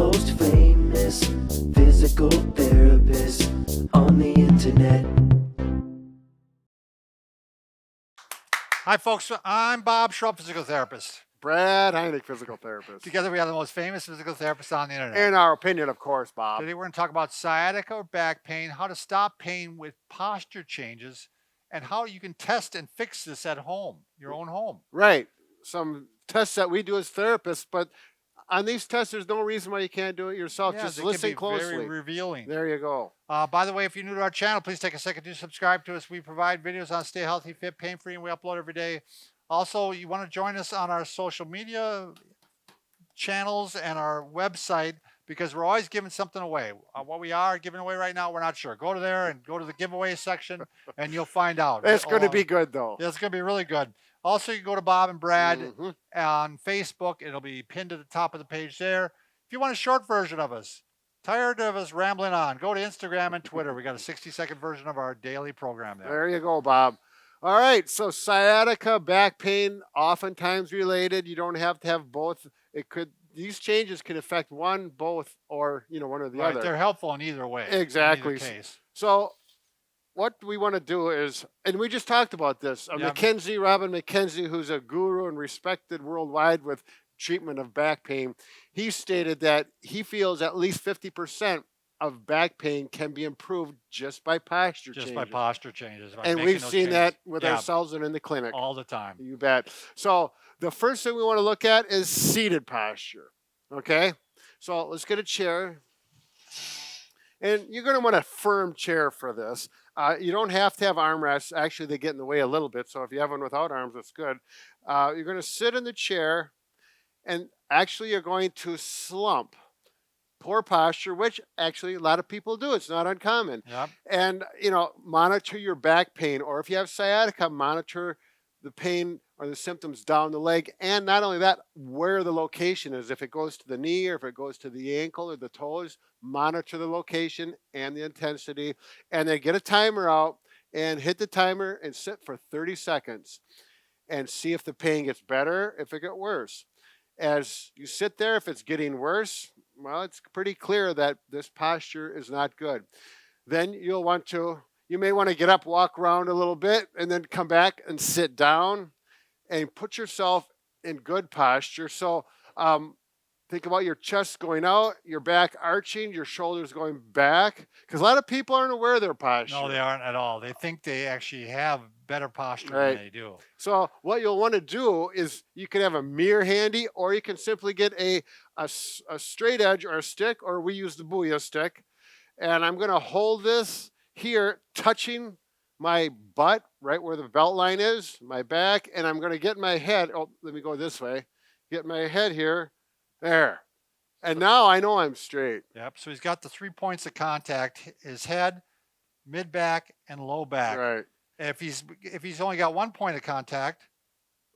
most famous physical therapist on the internet. Hi, folks. I'm Bob Schrupp, physical therapist. Brad Heineck, physical therapist. Together, we are the most famous physical therapists on the internet. In our opinion, of course, Bob. Today, we're going to talk about sciatica or back pain, how to stop pain with posture changes, and how you can test and fix this at home, your own home. Right. Some tests that we do as therapists, but on these tests, there's no reason why you can't do it yourself. Yeah, just they listen can be closely. very revealing. There you go. By the way, if you're new to our channel, please take a second to subscribe to us. We provide videos on stay healthy, fit, pain-free, and we upload every day. Also, you want to join us on our social media channels and our website because we're always giving something away. What we are giving away right now, we're not sure. Go to there and go to the giveaway section and you'll find out. It's going to be good, though. It's going to be really good. Also, you can go to Bob and Brad on Facebook. It'll be pinned to the top of the page there. If you want a short version of us, tired of us rambling on, go to Instagram and Twitter. We got a 60-second version of our daily program there. There you go, Bob. All right, so sciatica, back pain, oftentimes related. You don't have to have both. These changes can affect one, both, or one or the other. They're helpful in either way. Exactly. In either case. So what we want to do is, and we just talked about this, Robin McKenzie, who's a guru and respected worldwide with treatment of back pain, he stated that he feels at least 50% of back pain can be improved just by posture changes. Just by posture changes. And we've seen that with ourselves and in the clinic. All the time. You bet. So the first thing we want to look at is seated posture. Okay? So let's get a chair. And you're going to want a firm chair for this. You don't have to have armrests. Actually, they get in the way a little bit. So if you have one without arms, that's good. You're going to sit in the chair. And actually, you're going to slump. Poor posture, which actually a lot of people do. It's not uncommon. Yep. And, monitor your back pain. Or if you have sciatica, monitor the pain or the symptoms down the leg. And not only that, where the location is. If it goes to the knee or if it goes to the ankle or the toes, monitor the location and the intensity. And then get a timer out and hit the timer and sit for 30 seconds. And see if the pain gets better, if it gets worse. As you sit there, if it's getting worse, well, it's pretty clear that this posture is not good. Then you may want to get up, walk around a little bit, and then come back and sit down and put yourself in good posture. So think about your chest going out, your back arching, your shoulders going back. Because a lot of people aren't aware of their posture. No, they aren't at all. They think they actually have better posture than they do. So what you'll want to do is you can have a mirror handy, or you can simply get a straight edge or a stick, or we use the Booyah stick. And I'm going to hold this here, touching my butt, right where the belt line is, my back, and I'm going to get my head. Oh, let me go this way. Get my head here. There. And now I know I'm straight. Yep. So he's got the 3 points of contact: his head, mid back, and low back. Right. If he's only got 1 point of contact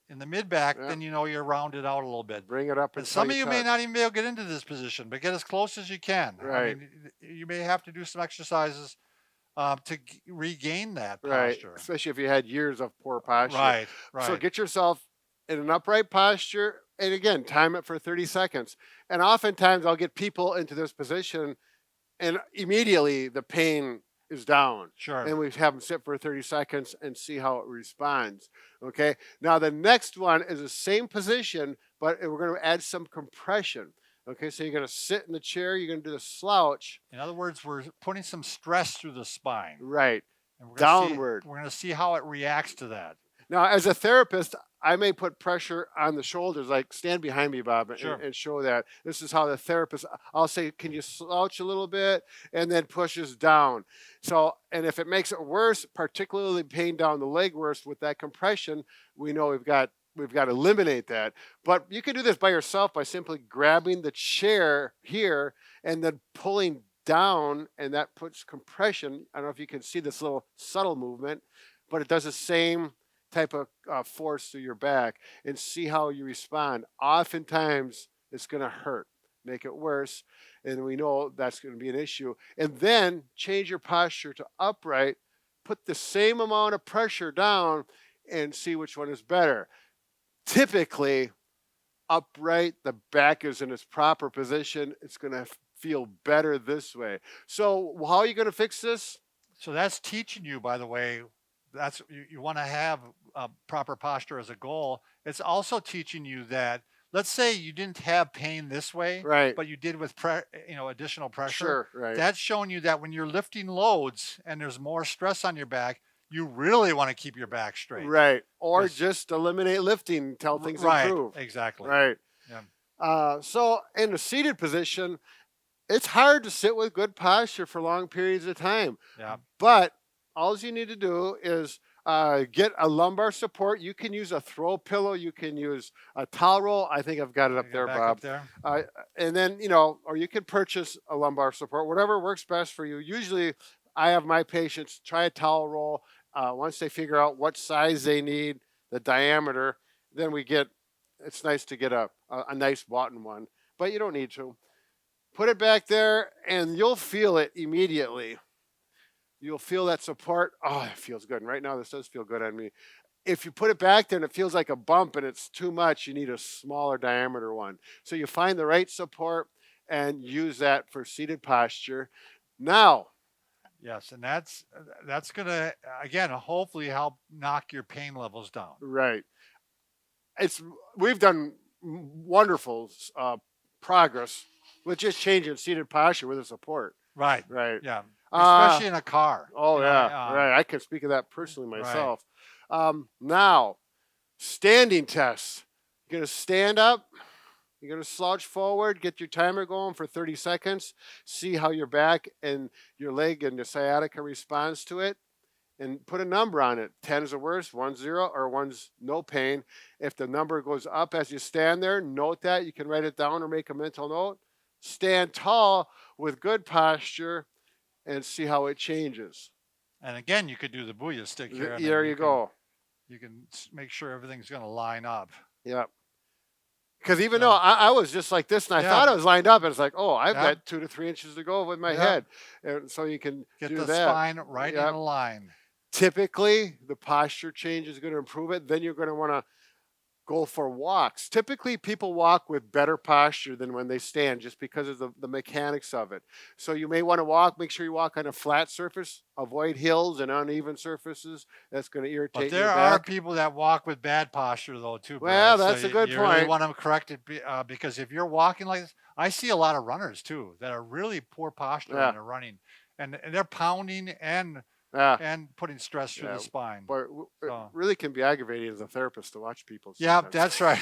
in the mid back, then you're rounded out a little bit. Bring it up. And some of you may not even be able to get into this position, but get as close as you can. Right. I mean, you may have to do some exercises to regain that Right. posture. Especially if you had years of poor posture. Right. So get yourself in an upright posture. And again, time it for 30 seconds. And oftentimes I'll get people into this position and immediately the pain is down. Sure. And we have them sit for 30 seconds and see how it responds. Okay. Now the next one is the same position, but we're going to add some compression. Okay. So you're going to sit in the chair. You're going to do the slouch. In other words, we're putting some stress through the spine. Right. And we're Downward. We're going to see how it reacts to that. Now, as a therapist, I may put pressure on the shoulders, like stand behind me, Bob, and show that. This is how the therapist, I'll say, can you slouch a little bit? And then pushes down. So, and if it makes it worse, particularly pain down the leg worse with that compression, we know we've got to eliminate that. But you can do this by yourself by simply grabbing the chair here and then pulling down, and that puts compression. I don't know if you can see this little subtle movement, but it does the same type of force to your back, and see how you respond. Oftentimes it's going to hurt, make it worse, and we know that's going to be an issue. And then change your posture to upright, put the same amount of pressure down, and see which one is better. Typically, upright. The back is in its proper position. It's going to feel better this way. So how are you going to fix this? So that's teaching you, by the way, that's you want to have a proper posture as a goal. It's also teaching you that, let's say you didn't have pain this way, Right. but you did with additional pressure. Sure, right. That's showing you that when you're lifting loads and there's more stress on your back, you really want to keep your back straight. Right. Or Yes. just eliminate lifting until things Right. improve. Exactly. Right. Yeah. So in a seated position, it's hard to sit with good posture for long periods of time. Yeah. But all you need to do is get a lumbar support. You can use a throw pillow. You can use a towel roll. I think I've got it up there, Back Bob. up there. And then, or you can purchase a lumbar support, whatever works best for you. Usually I have my patients try a towel roll. Once they figure out what size they need, the diameter, then it's nice to get a nice button one, but you don't need to. Put it back there and you'll feel it immediately. You'll feel that support. Oh, it feels good. And right now this does feel good on me. If you put it back there and it feels like a bump and it's too much, you need a smaller diameter one. So you find the right support and use that for seated posture. Now, Yes, and that's going to, again, hopefully help knock your pain levels down. right. We've done wonderful progress with just changing seated posture with a support. Right. Right. Yeah. Especially in a car. Oh, You know, yeah. Right. I can speak of that personally myself. Now, standing tests. You're going to stand up. You're going to slouch forward, get your timer going for 30 seconds, see how your back and your leg and the sciatica responds to it, and put a number on it. 10 is the worst, 1's 0, or 1's no pain. If the number goes up as you stand there, note that. You can write it down or make a mental note. Stand tall with good posture and see how it changes. And again, you could do the booyah stick here. and then There you go. You can make sure everything's going to line up. Yep. Because even though I was just like this, and I thought I was lined up, and it's like, oh, I've got 2 to 3 inches to go with my head. And so you can Get do the that. spine right in a line. Typically, the posture change is going to improve it. Then you're going to want to go for walks. Typically, people walk with better posture than when they stand just because of the mechanics of it. So you may want to walk. Make sure you walk on a flat surface. Avoid hills and uneven surfaces. That's going to irritate But your there back. are people that walk with bad posture, though, too. Well, Brad. that's So a good you really point. want to correct it because if you're walking like this, I see a lot of runners, too, that are really poor posture when they're running. And they're pounding and putting stress through the spine. But it really can be aggravating as a therapist to watch people. Yeah, sometimes. that's right.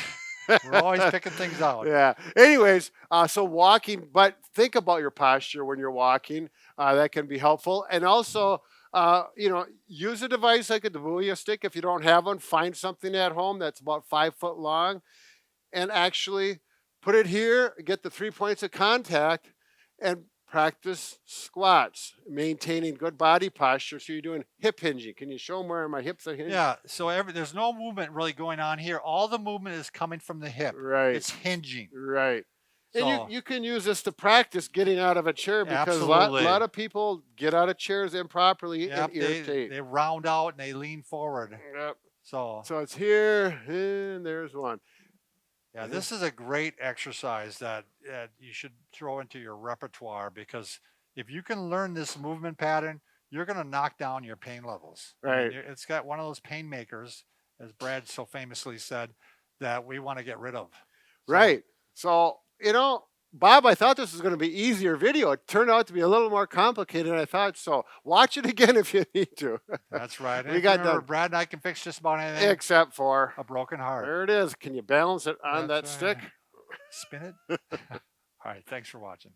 We're always picking things out. Yeah. Anyways, so walking, but think about your posture when you're walking. That can be helpful. And also, use a device like a booyah stick. If you don't have one, find something at home that's about 5 foot long and actually put it here, get the 3 points of contact, and practice squats, maintaining good body posture. So you're doing hip hinging. Can you show them where my hips are hinging? Yeah, so there's no movement really going on here. All the movement is coming from the hip. Right. It's hinging. Right. So, And you can use this to practice getting out of a chair because a lot of people get out of chairs improperly and irritate. They round out and they lean forward. Yep. So it's here and there's one. Yeah, this is a great exercise that you should throw into your repertoire because if you can learn this movement pattern, you're going to knock down your pain levels. Right. I mean, it's got one of those pain makers, as Brad so famously said, that we want to get rid of. Right. So, Bob, I thought this was going to be easier video. It turned out to be a little more complicated than I thought. So watch it again if you need to. That's right. We got remember, Brad and I can fix just about anything except for a broken heart. There it is. Can you balance it on that That's stick? right. Spin it. All right. Thanks for watching.